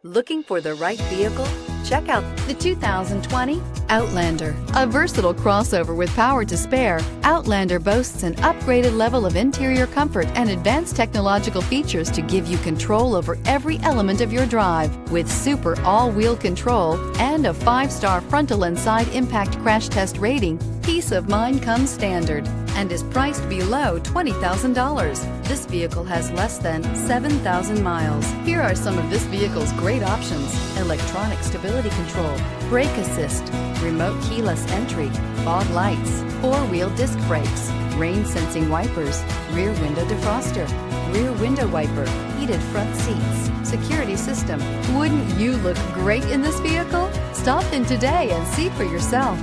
Looking for the right vehicle? Check out the 2020 Outlander. A versatile crossover with power to spare, Outlander boasts an upgraded level of interior comfort and advanced technological features to give you control over every element of your drive. With super all-wheel control and a 5-star frontal and side impact crash test rating, peace of mind comes standard and is priced below $20,000. This vehicle has less than 7,000 miles. Here are some of this vehicle's great options: electronic stability control, brake assist, remote keyless entry, fog lights, 4-wheel disc brakes, rain sensing wipers, rear window defroster, rear window wiper, heated front seats, security system. Wouldn't you look great in this vehicle? Stop in today and see for yourself.